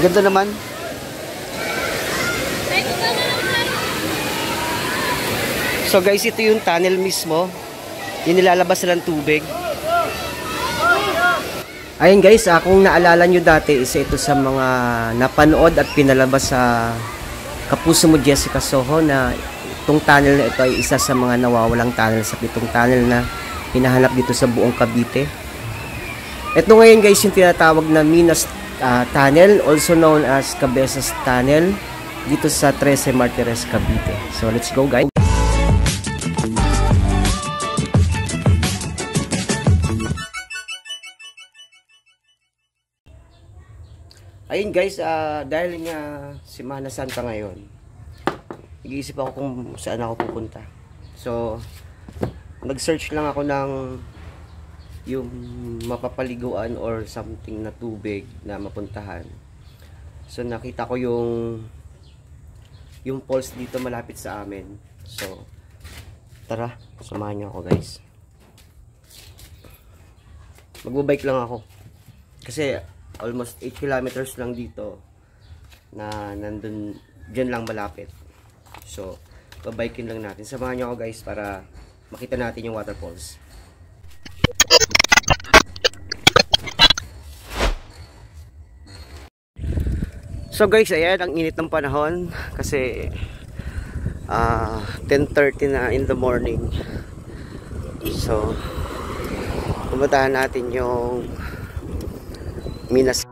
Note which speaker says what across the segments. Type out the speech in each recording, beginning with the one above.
Speaker 1: Ganda naman. So guys, ito yung tunnel mismo. Yung nilalabas ng tubig. Ayun guys, kung naalala nyo dati, isa ito sa mga napanood at pinalabas sa Kapuso Mo Jessica Soho na itong tunnel na ito ay isa sa mga nawawalang tunnel sa 7 tunnel na hinahanap dito sa buong Cavite. Ito ngayon guys yung tinatawag na Minas Tunnel, also known as Cabezas Tunnel, dito sa 13 Martires, Cavite. So let's go guys. Ayun guys, dahil nga Semana Santa ngayon, nag-iisip ako kung saan ako pupunta. So, nag-search lang ako ng yung mapapaliguan or something na tubig na mapuntahan. So, nakita ko yung falls dito malapit sa amin. So, tara, samahan niyo ako guys. Magbabike lang ako. Kasi, almost 8 kilometers lang dito na nandun, dyan lang malapit. So, babikin lang natin. Samahan nyo ako guys para makita natin yung waterfalls. So guys, ayan, ang init ng panahon kasi 10:30 na in the morning. So, pumuntahan natin yung Minas.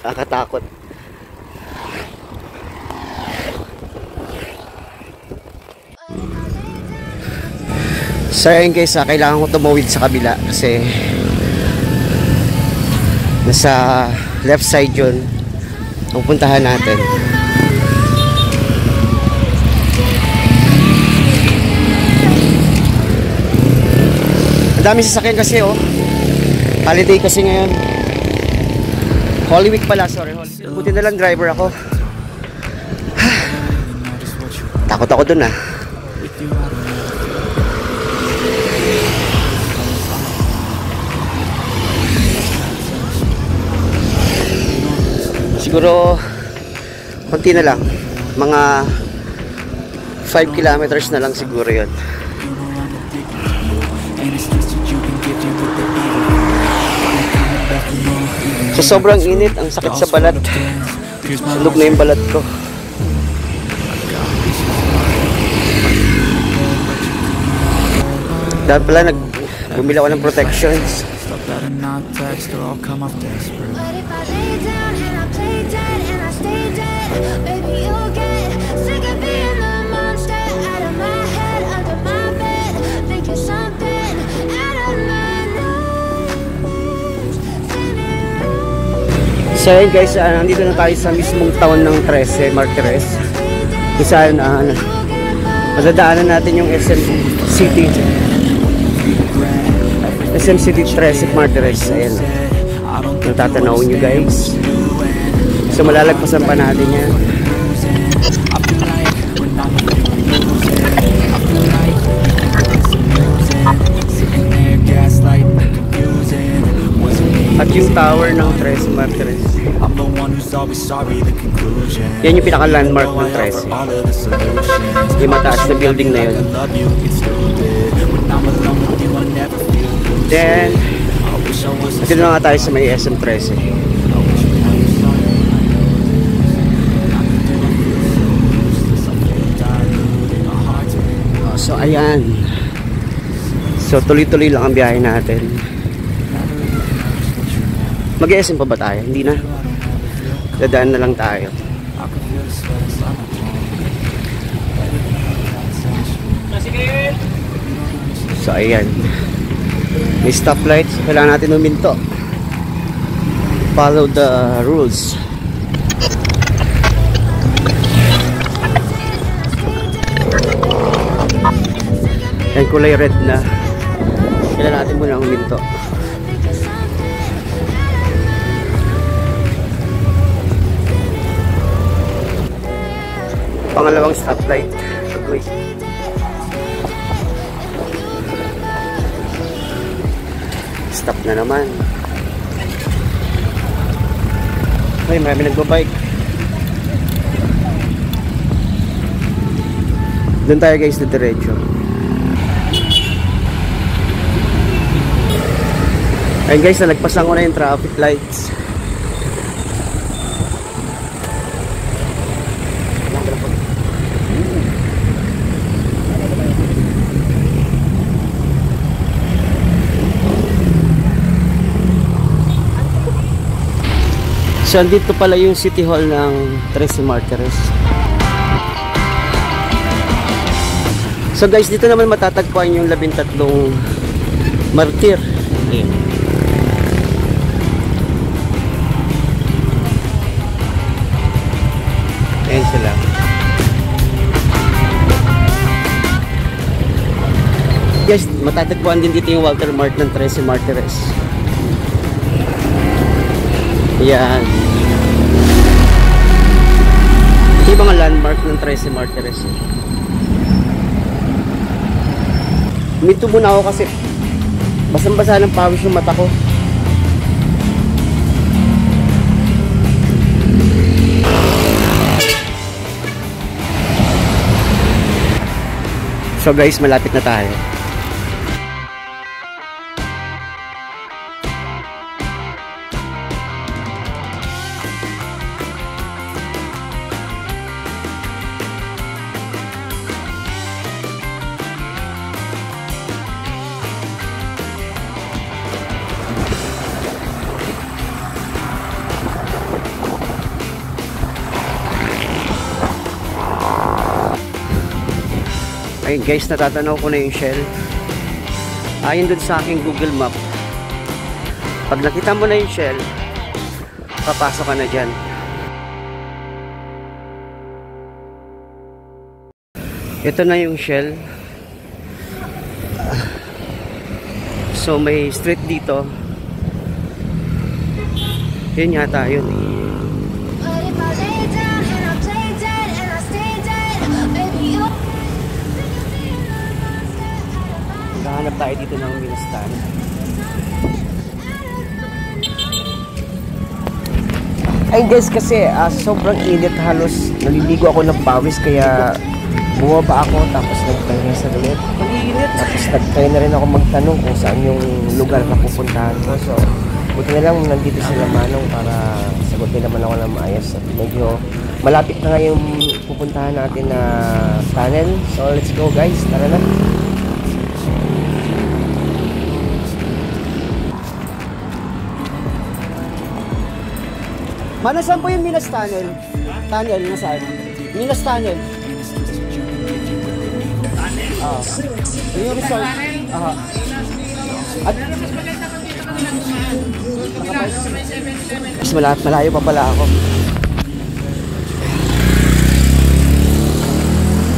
Speaker 1: Nakakatakot. So ayun guys, kailangan ko tumawid sa kabila kasi nasa left side yun. Pupuntahan natin. Ang dami sasakyan kasi oh. Holiday kasi ngayon. Holy Week pala, sorry. Buti na lang driver ako. Takot ako dun ah. Siguro konti na lang. Mga 5 kilometers na lang siguro yun. So sobrang init, ang sakit sa balat. Sunog na yung balat ko. Dahil pala bumili ako ng protections. So yun guys, nandito na tayo sa mismong taon ng 13 Martires. Kung saan madadaanan natin yung SM City 13 Martires. Ayan, natatanaw nyo guys. So malalagpasan pa natin yan. At yung tower ng 13 Martires. Yan yung pinaka-landmark ng 13. Yung mataas na building na yun. Then, dito na nga tayo sa may SM 13. So, ayan. So, tuloy-tuloy lang ang biyahe natin. Mag-SM pa ba tayo? Hindi na. Dadaan na lang tayo. So, ayan. May stoplight. Kailangan natin huminto. Follow the rules. Yan, kulay red na. Kailangan natin muna huminto. Pangalawang stoplight. Wait. stop na naman. Ay, marami nagbabike. Doon tayo guys, na diretso. Ayun guys, nalagpasan ko na yung traffic lights. So, andito pala yung City Hall ng Tres Martires. So guys, dito naman matatagpuan yung 13 martir. Ayan. Ayan sila. Guys, matatagpuan din dito yung Walter Mart ng Tres Martires. Ayan. Ito yung mga landmark ng Tres Martires. Minto muna ako kasi basang-basa ng pawis yung mata ko. So guys, malapit na tayo. Ayun guys, natatanaw ko na yung Shell. Ayon dun sa aking Google Map, pag nakita mo na yung Shell, papasok ka na dyan. Ito na yung Shell. So may street dito. Yun yata yun. Hanap tayo dito ng Minastan. Ay guys, kasi sobrang init, halos naliligo ako ng pawis, kaya bumaba ako tapos nagpahinga sa ulit. Tapos nagtry na rin ako magtanong kung saan yung lugar na pupuntahan ko. So buti na lang nandito sila Manong para sagutin naman ako ng maayos. At medyo malapit na nga yung pupuntahan natin na tunnel. So let's go guys, tara na. Mana, saan po yung Minas Tunnel? Tunnel, nasaan? Minas Tunnel. Yung resort. At mas malayo pa pala ako.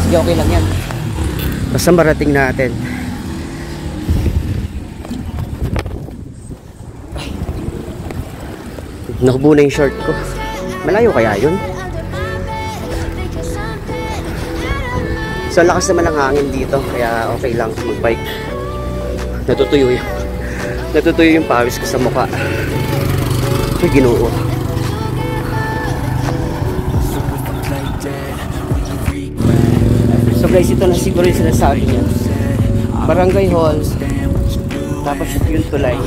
Speaker 1: Sige, okay lang yan. Basta marating natin. Nakubo na yung short ko. Malayo kaya yun? So lakas naman ang hangin dito, kaya okay lang magbike. Natutuyo yung pawis ko sa mukha. Ay, Ginoo. So guys, ito na siguro yung sinasabi niya. Barangay Hall. Tapos yung tulay.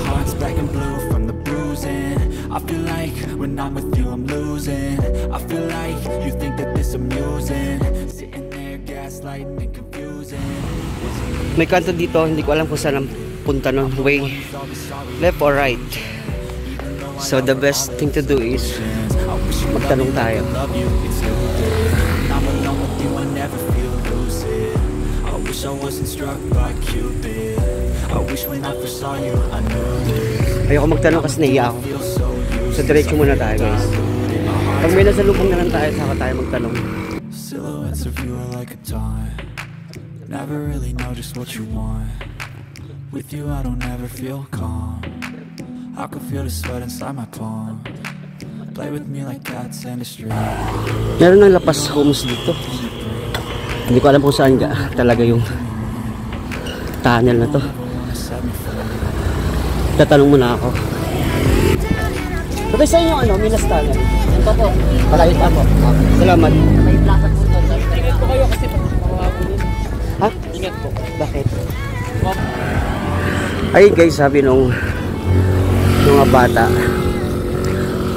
Speaker 2: I feel like when I'm with you I'm losing. I feel like you think that this amusing. Sitting there gaslighting and confusing.
Speaker 1: May kanto dito, hindi ko alam kung saan ang punta ng way. Left or right. So the best thing to do is magtanong tayo.
Speaker 2: I wish I wasn't struck by Cupid. I wish when I first saw you I knew this.
Speaker 1: Ayoko magtanong kasi nahiya ako. So diretso muna tayo guys. Pag may nasa lupang na lang tayo, saka tayo magtanong.
Speaker 2: Silhouettes of you are like a taunt. Never really know just what you want. With you I don't ever feel calm. I can feel the sweat inside my palm. Play with me like cats and a string.
Speaker 1: Meron ng Lapas Homes dito. Hindi ko alam kung saan talaga yung tunnel na to. Tatanong muna ako. Ito sa inyo ano, Minas Tunnel. Yan pa po. Malayo pa po. Salamat. May plaza po doon. Ingat po kayo kasi pagkakabunin. Ha? Ingat po. Bakit? Ay guys, sabi nung mga bata,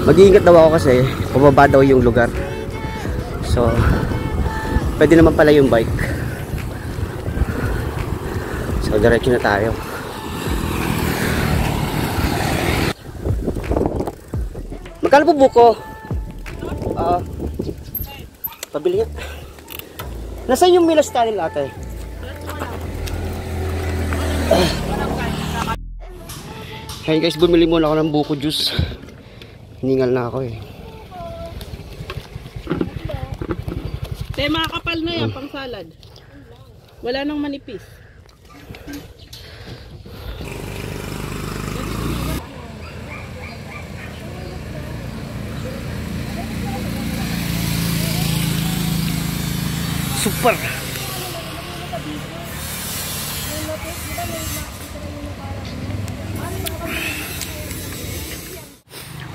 Speaker 1: mag-iingat daw ako kasi pababa daw yung lugar. So, pwede naman pala yung bike. So, diretso na tayo. Magkano po buko? Pabili nga. Nasaan yung Minas Tunnel ate? Hey guys, bumili muna ako ng buko juice. Hiningal na ako eh.
Speaker 3: Mga kapal na yan, pang salad. Wala nang manipis.
Speaker 1: Super!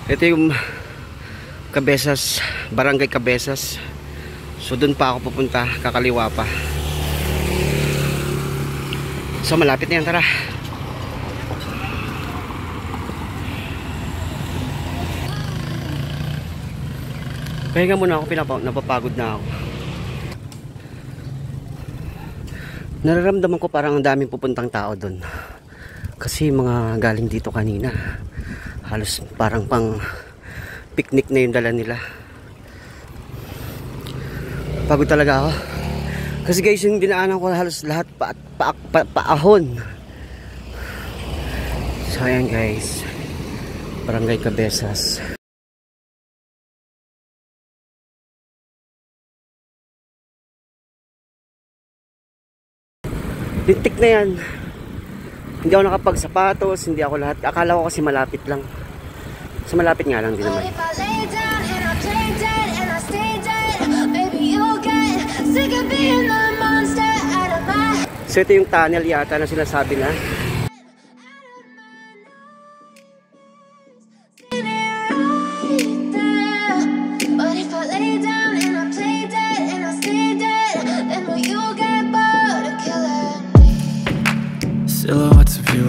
Speaker 1: Ito yung Cabezas, Barangay Cabezas. So doon pa ako pupunta, kakaliwa pa. So malapit na yan, tara. Pahinga muna ako, napapagod na ako. Nararamdaman ko parang ang daming pupuntang tao doon. Kasi mga galing dito kanina. Halos parang pang picnic na yung dala nila. Pagod talaga ako. Kasi guys, yung dinaanan ko halos lahat paahon. So ayan guys, Barangay Cabezas. Lintik na yan. Hindi ako nakapagsapatos, hindi ako lahat. Akala ko kasi malapit lang. So malapit nga lang din naman. So ito yung tunnel yata na sinasabi na.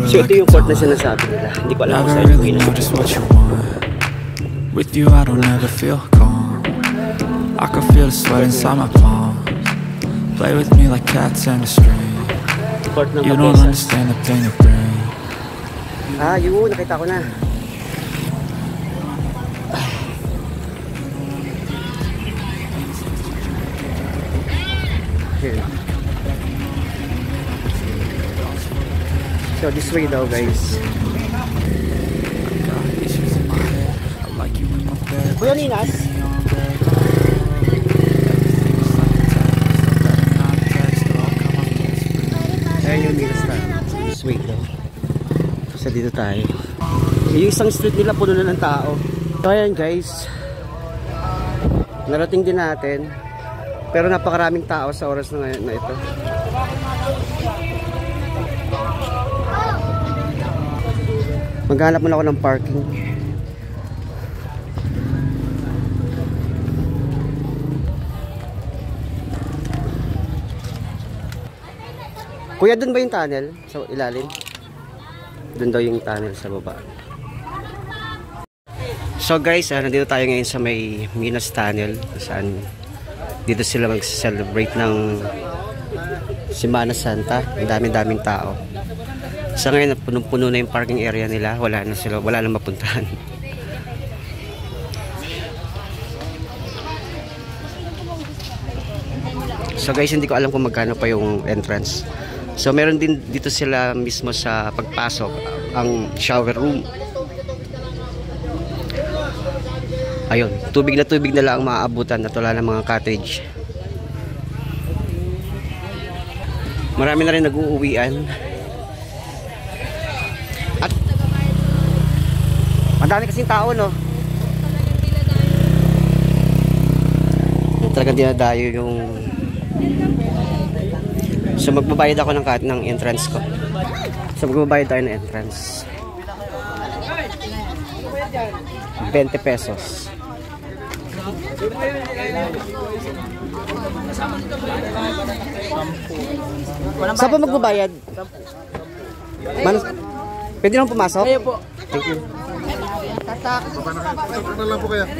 Speaker 1: So ito yung port na sinasabi nila. Hindi ko alam kung saan yung pinasa.
Speaker 2: With you I don't ever feel calm. I can feel the sweat inside my palm. Play with me like cats and a string. You don't understand the pain of brain.
Speaker 1: Ah, yun, nakita ko na. Here. So this way daw guys. Kuya Ninas? Ayan yung Minas Tunnel. This way daw. So dito tayo. Yung isang street nila puno na ng tao. So ayan guys, narating din natin. Pero napakaraming tao sa oras na ngayon na ito. Maghanap muna ako ng parking. Kuya, dun ba yung tunnel? Sa ilalim? Dun daw yung tunnel sa baba. So guys, nandito tayo ngayon sa may Minas Tunnel. Saan dito sila mag-celebrate ng Semana Santa. Ang daming tao. Sa ngayon, punong-puno na yung parking area nila. Wala na mapuntahan. So guys, hindi ko alam kung magkano pa yung entrance. So meron din dito sila mismo sa pagpasok ang shower room. Ayun, tubig na lang ang maaabutan at wala ng mga cottage. Marami na rin nag-uuwian. At madami kasing tao, no? Talagang dinadayo yung... So magbabayad ako ng entrance ko. So magbabayad tayo ng entrance. 20 pesos. Saan po magbabayad? Pwede naman pumasok?
Speaker 4: Kayo po.
Speaker 1: Thank you.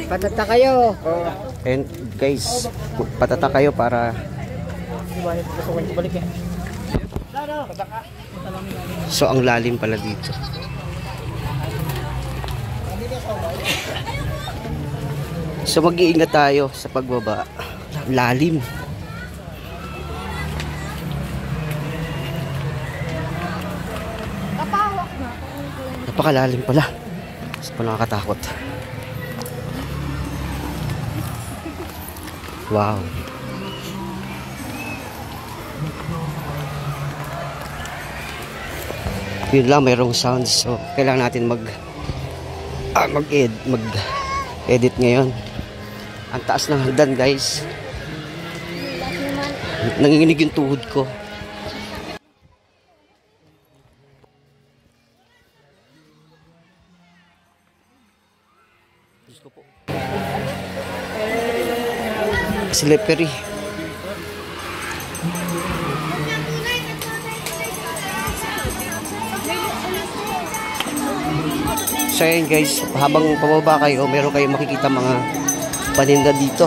Speaker 4: Patata kayo.
Speaker 1: And guys, patata kayo para so ang lalim pala dito. So mag-iingat tayo sa pagbaba. Lalim. Napakalalim pala. Mas pa nakakatakot. Wow. Yun lang, mayroong sounds. So, kailangan natin mag-edit ngayon. Ang taas ng hagdan, guys. Nanginginig yung tuhod ko. Diyos ko po. Slippery. So ayan guys, habang pababa kayo, meron kayong makikita mga paninda dito.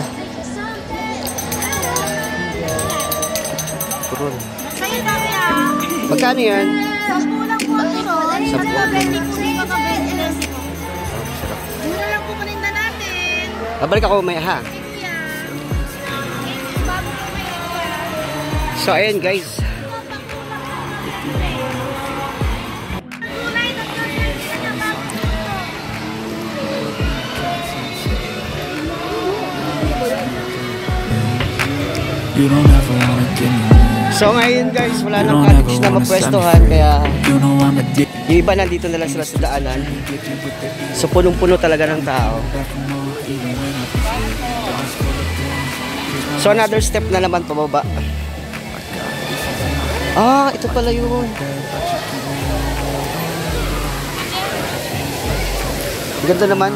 Speaker 1: Magkano yan?
Speaker 5: 10 lang po ito. Nagpa-20 po rin mga 20. Mura lang po paninda natin.
Speaker 1: Babalik ako may ha. So ayan guys.
Speaker 2: You don't ever wanna give me more.
Speaker 1: So ngayon guys, wala
Speaker 2: You
Speaker 1: nang
Speaker 2: don't
Speaker 1: cottage
Speaker 2: ever
Speaker 1: na
Speaker 2: wanna set me
Speaker 1: mapwestohan
Speaker 2: free.
Speaker 1: kaya
Speaker 2: You know I'm a dick.
Speaker 1: yung iba nandito na lang sila sa daanan. So punong-puno talaga ng tao. So another step na naman pababa. Ah, ito pala yun. Ganda naman.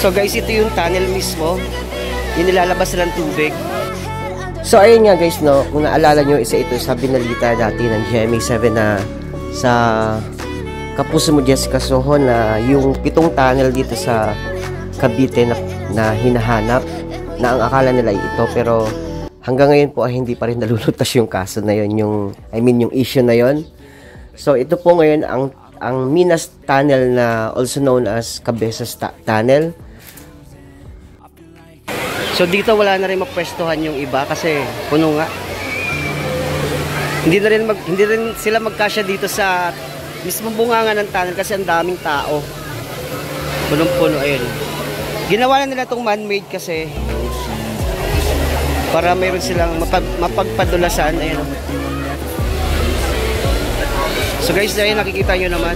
Speaker 1: So guys, ito yung tunnel mismo. Yung nilalabas ng tubig. So ayun nga guys, no, kung naalala nyo, isa ito sa binalita dati ng GMA7 na sa Kapuso Mo Jessica Soho na yung 7 tunnel dito sa Cavite na hinahanap na ang akala nila ay ito, pero hanggang ngayon po ay hindi pa rin nalulutas yung kaso na yun, yung issue na yun. So ito po ngayon ang Minas Tunnel na also known as Cabezas Tunnel. So dito wala na rin mapwestuhan yung iba kasi puno nga. Hindi rin sila magkasya dito sa mismong bunganga ng tunnel kasi ang daming tao. Punong-puno ayun. Ginawa na nila itong man-made kasi para mayroon silang mapagpadulasan. Ayun. So guys, ayun nakikita nyo naman.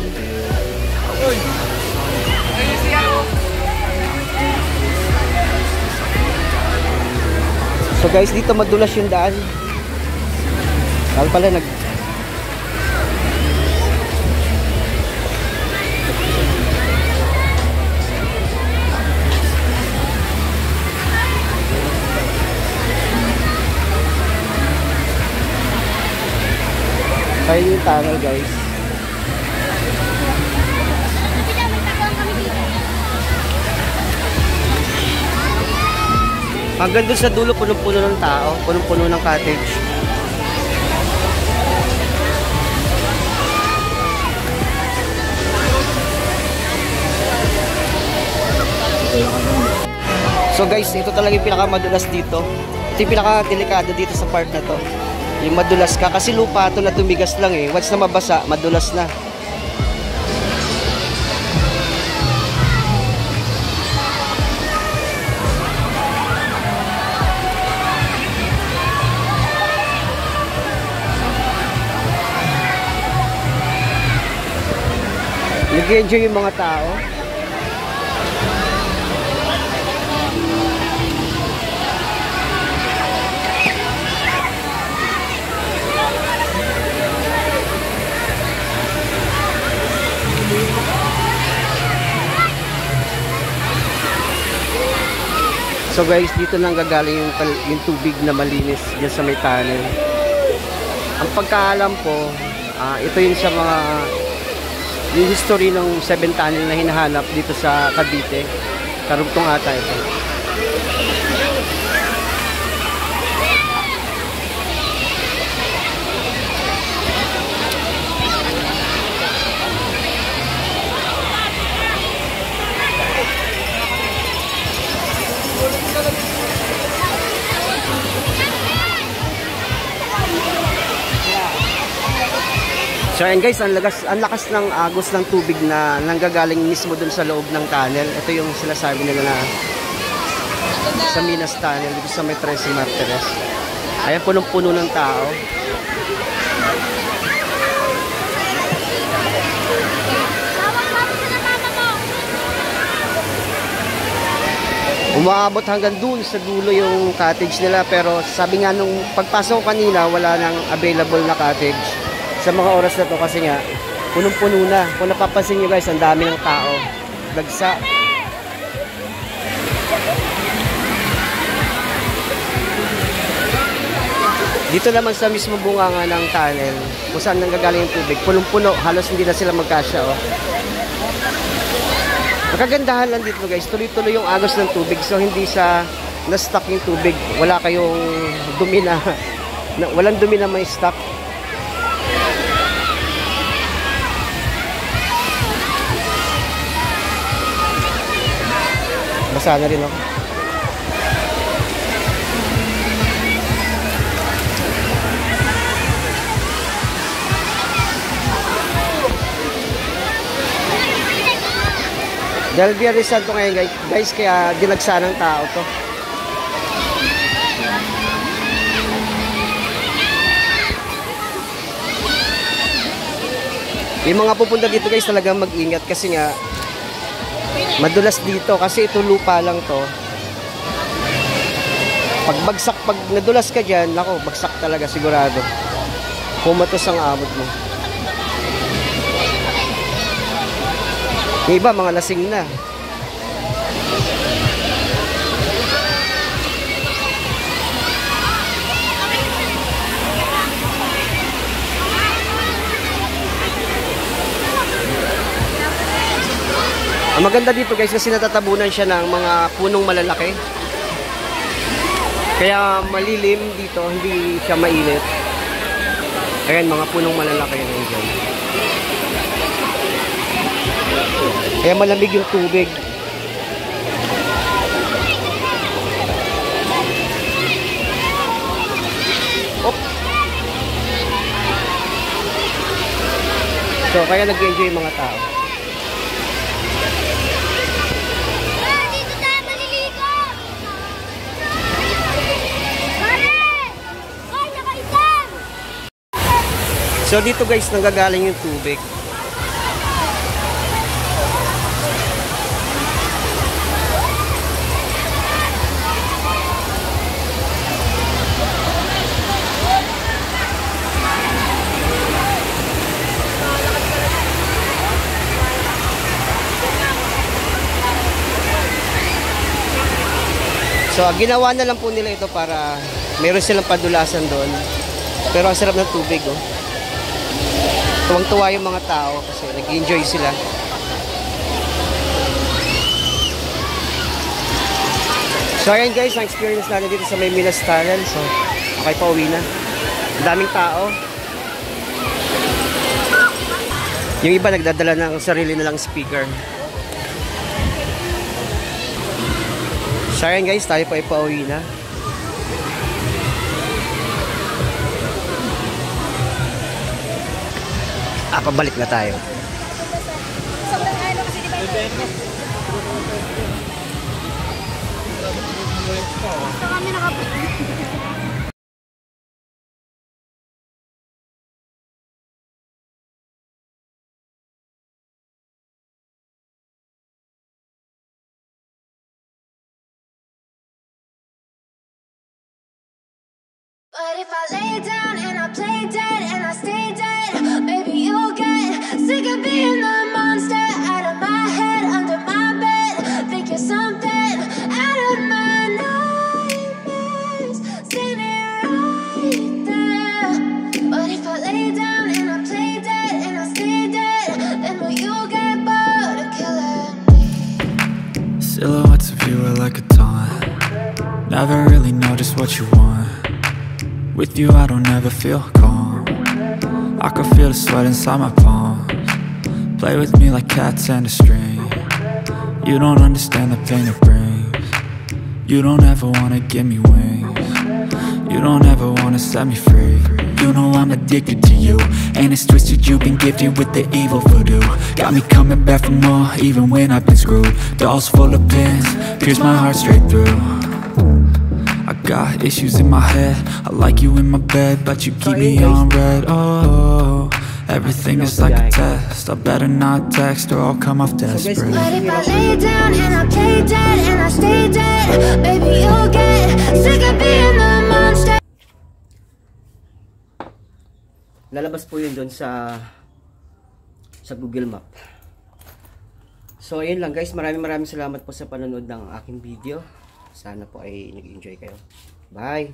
Speaker 1: So guys, dito madulas yung daan. Kala pala ayun yung tunnel guys. Hanggang doon sa dulo, punong-puno ng tao, punong-puno ng cottage. So guys, ito talaga yung pinakamadulas dito. Ito yung pinakadelikado dito sa part na to. Yung madulas ka, kasi lupa ito na tumigas lang eh. Once na mabasa, madulas na. Nag-enjoy yung mga tao. So guys, dito lang gagaling yung tubig na malinis dyan sa may tunnel. Ang pagkaalam ko, ito yung sa mga yung history ng 7 tunnel na hinahanap dito sa Cavite. Karugtong ata ito. So ayan guys, ang lakas ng agos ng tubig na nanggagaling mismo dun sa loob ng tunnel. Ito yung sinasabi nila na sa Minas Tunnel, dito sa may 13 Martires. Ayan, punong-puno ng tao. Umaabot hanggang dun sa dulo yung cottage nila, pero sabi nga nung pagpasok ko kanina, wala nang available na cottage sa mga oras na to kasi nga punong-puno na. Kung napapansin nyo guys, ang dami ng tao, dagsa. Dito naman sa mismo bunganga ng tunnel kung saan nanggagaling yung tubig, punong-puno, halos hindi na sila magkasya. Ang kagandahan lang dito guys, tuloy-tuloy yung agos ng tubig, so hindi sa na-stuck yung tubig, wala kayong dumi na walang dumi na may stuck. Basa na rin ako. Dahil Biyernes Santo ngayon guys, kaya dinagsa ng tao to. Yung mga pupunta dito guys, talagang mag-ingat kasi nga madulas dito kasi ito lupa lang to. Pag nadulas ka dyan, nako, bagsak talaga sigurado. Kumatos ang abot mo. Yung iba, mga lasing na. Ang maganda dito guys kasi natatabunan siya ng mga punong malalaki. Kaya malilim dito, hindi siya mainit. Ayan, mga punong malalaki rin dyan. Kaya malamig yung tubig. Op. So, kaya nag-enjoy yung mga tao. So dito guys, nanggagaling yung tubig. So ginawa na lang po nila ito para meron silang padulasan doon. Pero ang sarap ng tubig, oh. Tuwang-tuwa yung mga tao kasi nag-enjoy sila. So ayan guys, ang experience natin dito sa may Minas Tunnel. So okay, pauwi na. Ang daming tao. Yung iba nagdadala ng sarili nilang speaker. So ayan guys, tayo pa ipauwi na. Pabalik na tayo.
Speaker 5: But if I lay down and I play dead and I stay dead, maybe you'll get sick of being the monster out of my head, under my bed. Think you're something out of my nose.
Speaker 2: never really know just what you want. With you I don't ever feel calm. I can feel the sweat inside my palms. Play with me like cats and a string. You don't understand the pain it brings. You don't ever wanna give me wings. You don't ever wanna set me free. You know I'm addicted to you, and it's twisted, you've been gifted with the evil voodoo. Got me coming back for more, even when I've been screwed. Dolls full of pins, pierce my heart straight through. I got issues in my head, I like you in my bed, but you keep me on red. Oh, everything is like a test. I better not text or I'll come off desperate.
Speaker 5: But if I lay down and I play dead and I stay dead, baby, you'll get sick of being the monster.
Speaker 1: Lalabas po yun doon sa Google Map. So ayun lang guys, maraming salamat po sa panonood ng aking video. Sana po ay nag-enjoy kayo. Bye!